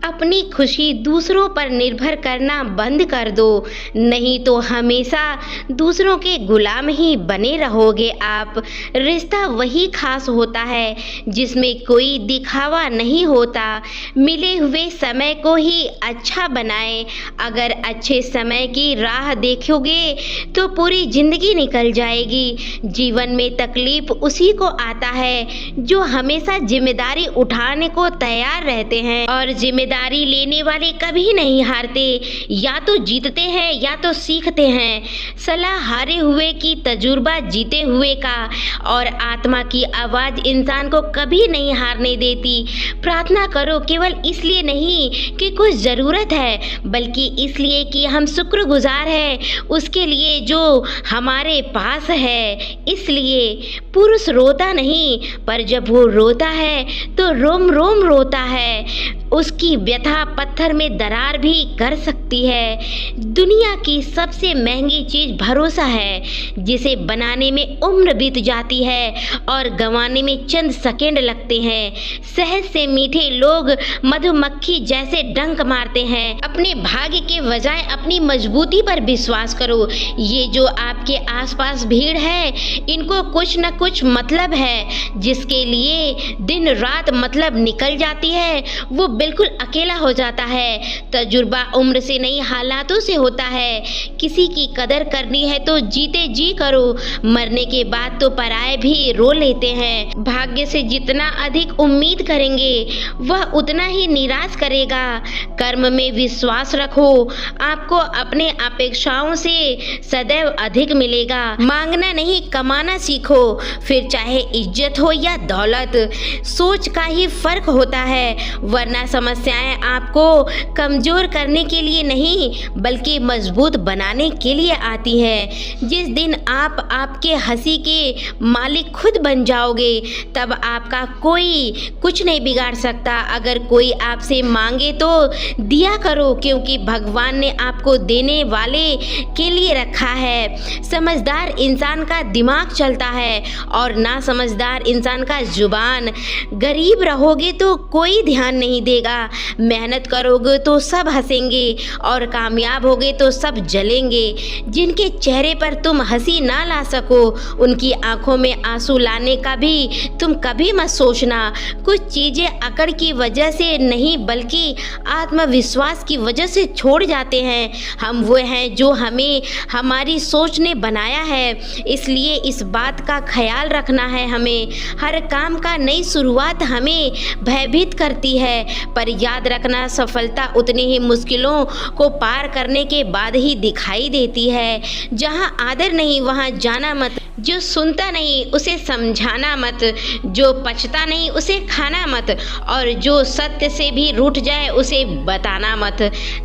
अपनी खुशी दूसरों पर निर्भर करना बंद कर दो, नहीं तो हमेशा दूसरों के गुलाम ही बने रहोगे आप। रिश्ता वही खास होता है जिसमें कोई दिखावा नहीं होता। मिले हुए समय को ही अच्छा बनाएं। अगर अच्छे समय की राह देखोगे तो पूरी जिंदगी निकल जाएगी। जीवन में तकलीफ उसी को आता है जो हमेशा जिम्मेदारी उठाने को तैयार रहते हैं, और जिम्मेदारी लेने वाले कभी नहीं हारते। या तो जीतते हैं या तो सीखते हैं। सलाह हारे हुए की, तजुर्बा जीते हुए का, और आत्मा की आवाज इंसान को कभी नहीं हारने देती। प्रार्थना करो केवल इसलिए नहीं कि कुछ जरूरत है, बल्कि इसलिए कि हम शुक्रगुजार हैं उसके लिए जो हमारे पास है। इसलिए पुरुष रोता नहीं, पर जब वो रोता है तो रोम रोम रोता है। उसकी व्यथा पत्थर में दरार भी कर सकती है। दुनिया की सबसे महंगी चीज भरोसा है, जिसे बनाने में उम्र बीत जाती है और गंवाने में चंद सेकंड लगते हैं। शहद से मीठे लोग मधुमक्खी जैसे डंक मारते हैं। अपने भाग्य के बजाय अपनी मजबूती पर विश्वास करो। ये जो आपके आसपास भीड़ है, इनको कुछ न कुछ मतलब है। जिसके लिए दिन रात मतलब निकल जाती है, वो बिल्कुल अकेला हो जाता है। तजुर्बा उम्र से नहीं, हालातों से होता है। किसी की कदर करनी है तो जीते जी करो। मरने के बाद तो पराये भी रो लेते हैं। भाग्य से जितना अधिक उम्मीद करेंगे, वह उतना ही निराश करेगा। कर्म में विश्वास रखो, आपको अपने अपेक्षाओं से सदैव अधिक मिलेगा। मांगना नहीं, कमाना सीखो, फिर चाहे इज्जत हो या दौलत। सोच का ही फर्क होता है, वरना समस्याएं आपको कमजोर करने के लिए नहीं, बल्कि मजबूत बनाने के लिए आती है। जिस दिन आप आपके हंसी के मालिक खुद बन जाओगे, तब आपका कोई कुछ नहीं बिगाड़ सकता। अगर कोई आपसे मांगे तो दिया करो, क्योंकि भगवान ने आपको देने वाले के लिए रखा है। समझदार इंसान का दिमाग चलता है और ना समझदार इंसान का जुबान। गरीब रहोगे तो कोई ध्यान नहीं देगा, मेहनत करोगे तो सब हंसेंगे, और कामयाब होगे तो सब जलेंगे। जिनके चेहरे पर तुम हंसी ना ला सको, उनकी आंखों में आंसू लाने का भी तुम कभी मत सोचना। कुछ चीजें अकड़ की वजह से नहीं, बल्कि आत्मविश्वास की वजह से छोड़ जाते हैं। हम वो हैं जो हमें हमारी सोच ने बनाया है, इसलिए इस बात का ख्याल रखना है। हमें हर काम का नई शुरुआत हमें भयभीत करती है, पर याद रखना सफलता उतनी ही मुश्किलों को पार करने के बाद ही दिखाई देती है। जहाँ आदर नहीं वहाँ जाना मत। जो सुनता नहीं उसे समझाना मत। जो पचता नहीं उसे खाना मत, और जो सत्य से भी रूठ जाए उसे बताना मत।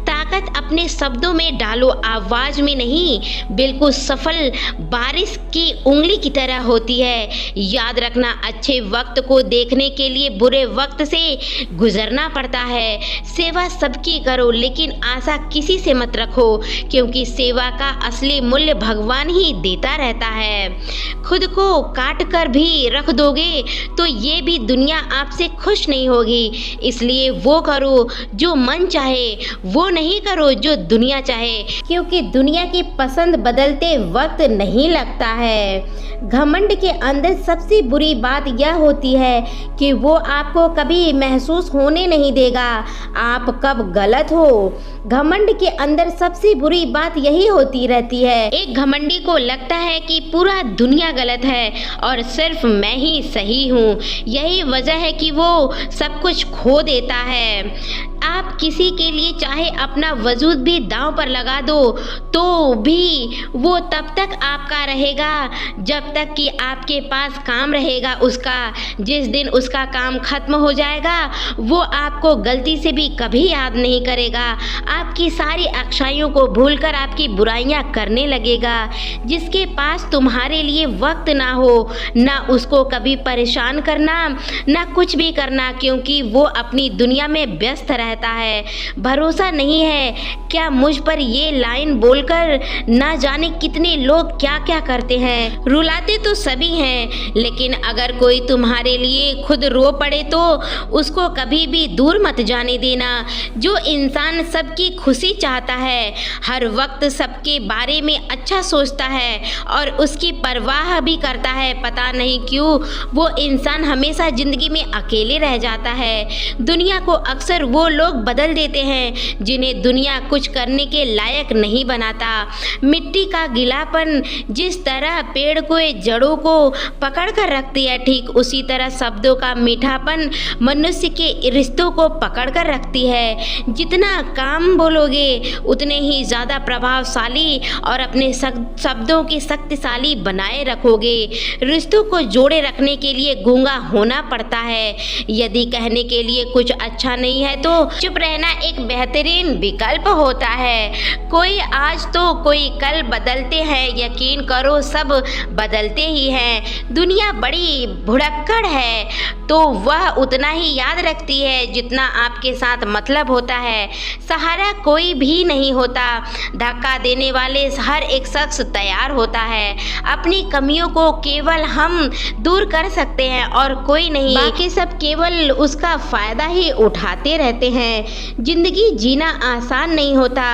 ताकत अपने शब्दों में डालो, आवाज में नहीं। बिल्कुल सफल बारिश की उंगली की तरह होती है। याद रखना, अच्छे वक्त को देखने के लिए बुरे वक्त से गुजरना पड़ता है। सेवा सबकी करो, लेकिन आशा किसी से मत रखो, क्योंकि सेवा का असली मूल्य भगवान ही देता रहता है। खुद को काट कर भी रख दोगे तो ये भी दुनिया आपसे खुश नहीं होगी। इसलिए वो करो जो मन चाहे, वो नहीं करो जो दुनिया चाहे, क्योंकि दुनिया की पसंद बदलते वक्त नहीं लगता है। घमंड के अंदर सबसे बुरी बात यह होती है कि वो आपको कभी महसूस होने नहीं देगा आप कब गलत हो। घमंड के अंदर सबसे बुरी बात यही होती रहती है। एक घमंडी को लगता है कि पूरा दुनिया गलत है और सिर्फ मैं ही सही हूँ। यही वजह है कि वो सब कुछ खो देता है। आप किसी के लिए चाहे अपना वजूद भी दांव पर लगा दो, तो भी वो तब तक आपका रहेगा जब तक कि आपके पास काम रहेगा उसका। जिस दिन उसका काम खत्म हो जाएगा, वो आपको गलती से भी कभी याद नहीं करेगा। आपकी सारी अच्छाइयों को भूलकर आपकी बुराइयां करने लगेगा। जिसके पास तुम्हारे लिए वक्त ना हो, ना उसको कभी परेशान करना, ना कुछ भी करना, क्योंकि वो अपनी दुनिया में व्यस्त रहता जाता है। भरोसा नहीं है क्या मुझ पर ये लाइन बोलकर ना जाने कितने लोग क्या क्या करते हैं। रुलाते तो सभी हैं, लेकिन अगर कोई तुम्हारे लिए खुद रो पड़े तो उसको कभी भी दूर मत जाने देना। जो इंसान सबकी खुशी चाहता है, हर वक्त सबके बारे में अच्छा सोचता है और उसकी परवाह भी करता है, पता नहीं क्यों वो इंसान हमेशा जिंदगी में अकेले रह जाता है। दुनिया को अक्सर वो लोग बदल देते हैं जिन्हें दुनिया कुछ करने के लायक नहीं बनाता। मिट्टी का गीलापन जिस तरह पेड़ को जड़ों को पकड़ कर रखती है, ठीक उसी तरह शब्दों का मीठापन मनुष्य के रिश्तों को पकड़ कर रखती है। जितना काम बोलोगे उतने ही ज़्यादा प्रभावशाली और अपने शब्दों की शक्तिशाली बनाए रखोगे। रिश्तों को जोड़े रखने के लिए गूंगा होना पड़ता है। यदि कहने के लिए कुछ अच्छा नहीं है तो चुप रहना एक बेहतरीन विकल्प होता है। कोई आज तो कोई कल बदलते हैं, यकीन करो सब बदलते ही हैं। दुनिया बड़ी भुड़क्कड़ है तो वह उतना ही याद रखती है जितना आपके साथ मतलब होता है। सहारा कोई भी नहीं होता, धक्का देने वाले हर एक शख्स तैयार होता है। अपनी कमियों को केवल हम दूर कर सकते हैं और कोई नहीं, बाकी सब केवल उसका फ़ायदा ही उठाते रहते हैं। जिंदगी जीना आसान नहीं होता,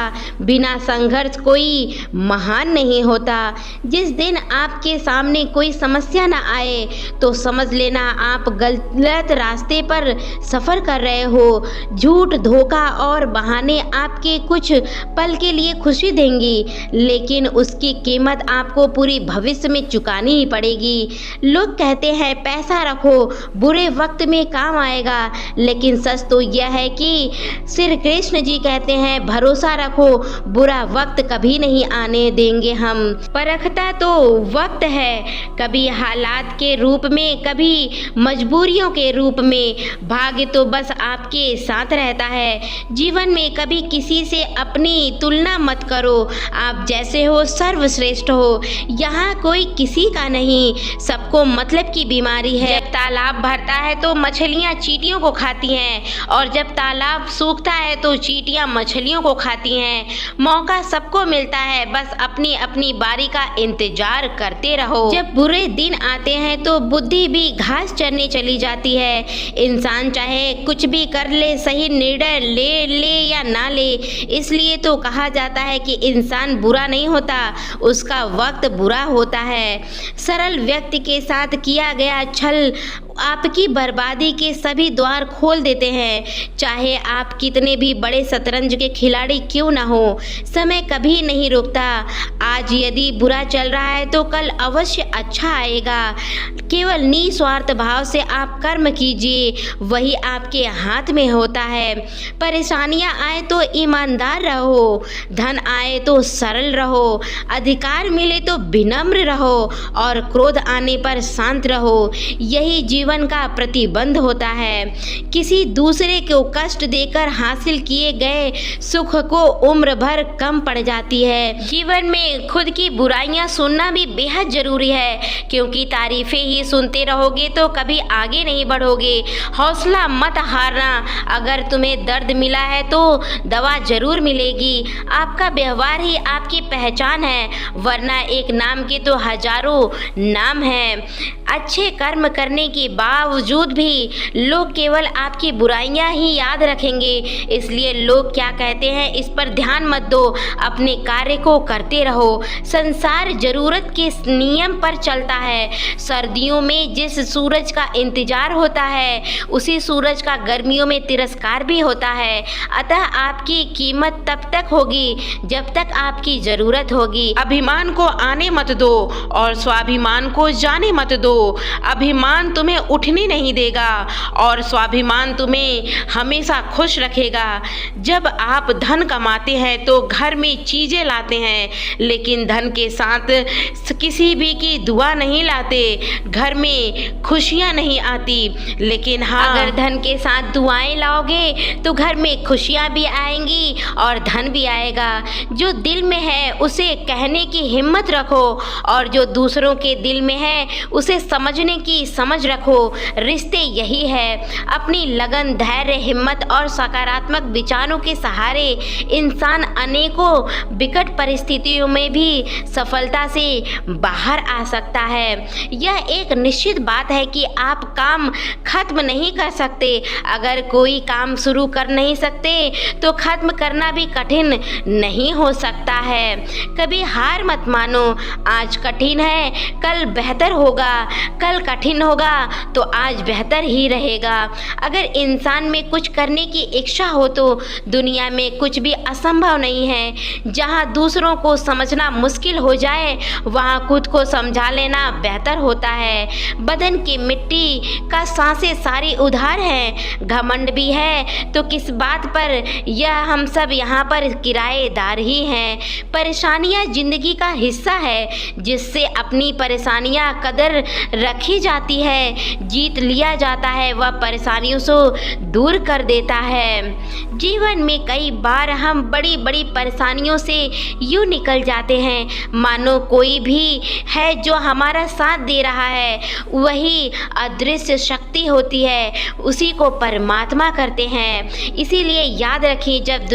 बिना संघर्ष कोई महान नहीं होता। जिस दिन आपके सामने कोई समस्या ना आए तो समझ लेना आप गलत रास्ते पर सफ़र कर रहे हो। झूठ, धोखा और बहाने आपके कुछ पल के लिए खुशी देंगी, लेकिन उसकी कीमत आपको पूरी भविष्य में चुकानी ही पड़ेगी। लोग कहते हैं पैसा रखो बुरे वक्त में काम आएगा, लेकिन सच तो यह है कि श्री कृष्ण जी कहते हैं भरोसा रखो बुरा वक्त कभी नहीं आने देंगे हम। परखता तो वक्त है, कभी हालात के रूप में, कभी मजबूरियों के रूप में। भाग्य तो बस आपके साथ रहता है। जीवन में कभी किसी से अपनी तुलना मत करो, आप जैसे हो सर्वश्रेष्ठ हो। यहाँ कोई किसी का नहीं, सबको मतलब की बीमारी है। जब तालाब भरता है तो मछलियाँ चींटियों को खाती हैं और जब तालाब सूखता है तो चींटियाँ मछलियों को खाती हैं। मौका सबको मिलता है, बस अपनी अपनी बारी का इंतजार करते रहो। जब बुरे दिन आते हैं तो बुद्धि भी घास चरने चली जाती है। इंसान चाहे कुछ भी कर ले, सही निर्णय ले या ना ले, इसलिए तो कहा जाता है कि इंसान बुरा नहीं होता, उसका वक्त बुरा होता है। सरल व्यक्ति के साथ किया गया छल आपकी बर्बादी के सभी द्वार खोल देते हैं, चाहे आप कितने भी बड़े शतरंज के खिलाड़ी क्यों ना हो। समय कभी नहीं रुकता, आज यदि बुरा चल रहा है तो कल अवश्य अच्छा आएगा। केवल निस्वार्थ भाव से आप कर्म कीजिए, वही आपके हाथ में होता है। परेशानियां आए तो ईमानदार रहो, धन आए तो सरल रहो, अधिकार मिले तो विनम्र रहो और क्रोध आने पर शांत रहो। यही जीवन का प्रतिबंध होता है। किसी दूसरे को कष्ट देकर हासिल किए गए सुख को उम्र भर कम पड़ जाती है। जीवन में खुद की बुराइयां सुनना भी बेहद जरूरी है, क्योंकि तारीफें ही सुनते रहोगे तो कभी आगे नहीं बढ़ोगे। हौसला मत हारना, अगर तुम्हें दर्द मिला है तो दवा जरूर मिलेगी। आपका व्यवहार ही आपकी पहचान है, वरना एक नाम के तो हजारों नाम हैं। अच्छे कर्म करने के बावजूद भी लोग केवल आपकी बुराइयां ही याद रखेंगे, इसलिए लोग क्या कहते हैं इस पर ध्यान मत दो, अपने कार्य को करते रहो। संसार जरूरत के नियम पर चलता है। सर्दियों में जिस सूरज का इंतजार होता है उसी सूरज का गर्मियों में तिरस्कार भी होता है। अतः आपकी कीमत तब तक होगी जब तक आपकी जरूरत होगी। अभिमान को आने मत दो और स्वाभिमान को जाने मत दो। अभिमान तुम्हें उठने नहीं देगा और स्वाभिमान तुम्हें हमेशा खुश रखेगा। जब आप धन कमाते हैं तो घर में चीजें लाते हैं, लेकिन धन के साथ किसी भी की दुआ नहीं लाते। घर में खुशियां नहीं आती, लेकिन हाँ, अगर धन के साथ दुआएं लाओगे तो घर में खुशियां भी आएंगी और धन भी आएगा। जो दिल में है उसे कहने की हिम्मत रखो और जो दूसरों के दिल में है उसे समझने की समझ रखो। देखो, रिश्ते यही है, अपनी लगन, धैर्य, हिम्मत और सकारात्मक विचारों के सहारे इंसान अनेकों विकट परिस्थितियों में भी सफलता से बाहर आ सकता है। यह एक निश्चित बात है कि आप काम खत्म नहीं कर सकते। अगर कोई काम शुरू कर नहीं सकते तो खत्म करना भी कठिन नहीं हो सकता है। कभी हार मत मानो, आज कठिन है कल बेहतर होगा, कल कठिन होगा तो आज बेहतर ही रहेगा। अगर इंसान में कुछ करने की इच्छा हो तो दुनिया में कुछ भी असंभव नहीं है। जहाँ दूसरों को समझना मुश्किल हो जाए वहाँ खुद को समझा लेना बेहतर होता है। बदन की मिट्टी का सांसें सारी उधार हैं, घमंड भी है तो किस बात पर, यह हम सब यहाँ पर किराएदार ही हैं। परेशानियाँ जिंदगी का हिस्सा है जिससे अपनी परेशानियाँ कदर रखी जाती है, जीत लिया जाता है, वह परेशानियों से दूर कर देता है। जीवन में कई बार हम बड़ी बड़ी परेशानियों से यूँ निकल जाते हैं मानो कोई भी है जो हमारा साथ दे रहा है, वही अदृश्य शक्ति होती है, उसी को परमात्मा करते हैं। इसीलिए याद रखिए, जब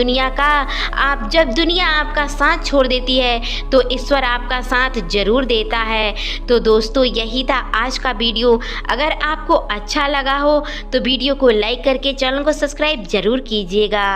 दुनिया आपका साथ छोड़ देती है तो ईश्वर आपका साथ जरूर देता है। तो दोस्तों, यही था आज का वीडियो। अगर आपको अच्छा लगा हो तो वीडियो को लाइक करके चैनल को सब्सक्राइब जरूर कीजिएगा।